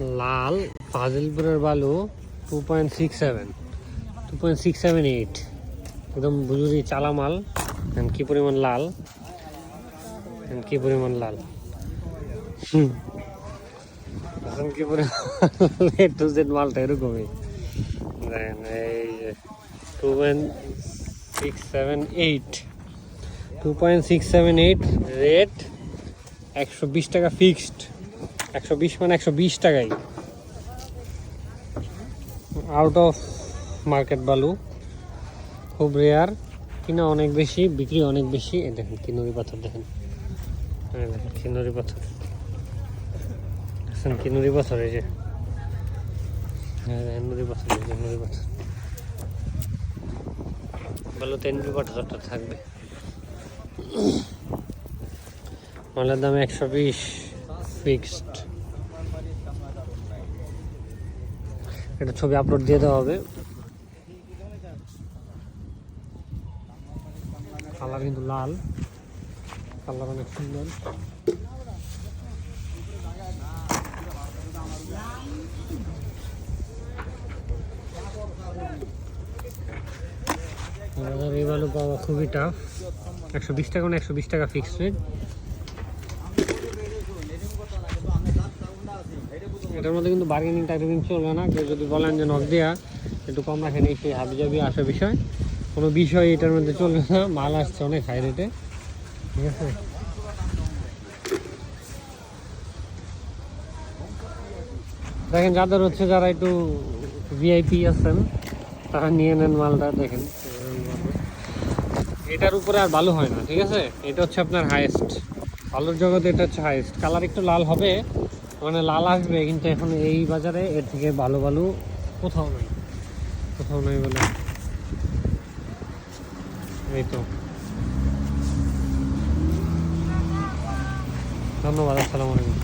লাল ফাজিলপুরের বালু 2.67 2.678 একদম বুঝুরি চালা মাল। কি পরিমাণ লাল, কি পরিমাণ লাল, কি পরিমাণ এ টু জেড মালটা এরকমই। দেখেন এই 2.678 রেট, 120 টাকা ফিক্সড। 120 মানে 120 টাকাই। আউট অফ মার্কেট বালু, খুব রেয়ার, কিনা অনেক বেশি, বিক্রি অনেক বেশি। এই দেখেন কিনুরি পাথর, দেখেন দেখেন কিনুরি পাথর, দেখেন কিনুরি পাথর, এই যে নুরি পাথর, এই যে নুরি পাথর। বালুতে নুরি পাথরটা থাকবে। মালের দাম 120 ফিক্সড। এটা ছবি আপলোড দিয়ে দেওয়া হবে। কালার কিন্তু লাল, কালার অনেক সুন্দর। এই বালু পাওয়া খুবই টাফ। 120 টাকা মানে 120 টাকা ফিক্সড রেট। এটার মধ্যে কিন্তু বার্গেনিং টার্গেনিং চলবে না। কেউ যদি বলেন যে নক দেওয়া একটু কম রাখেন, এই সেই হাবিজাবি আসা বিষয়, কোনো বিষয় এটার মধ্যে চলবে না। মাল আসছে অনেক হাই রেটে, ঠিক আছে। দেখেন যাদের হচ্ছে, যারা একটু ভিআইপি আছেন তারা নিয়ে নেন মালটা। দেখেন এটার উপরে আর ভালো হয় না, ঠিক আছে। এটা হচ্ছে আপনার হাইয়েস্ট আলুর জগতে, এটা হচ্ছে হাইয়েস্ট। কালার একটু লাল হবে, মানে লাল আসবে, কিন্তু এখন এই বাজারে এর থেকে ভালো বালু কোথাও নাই, কোথাও নাই বলে। এই তো, ধন্যবাদ, আসসালামু আলাইকুম।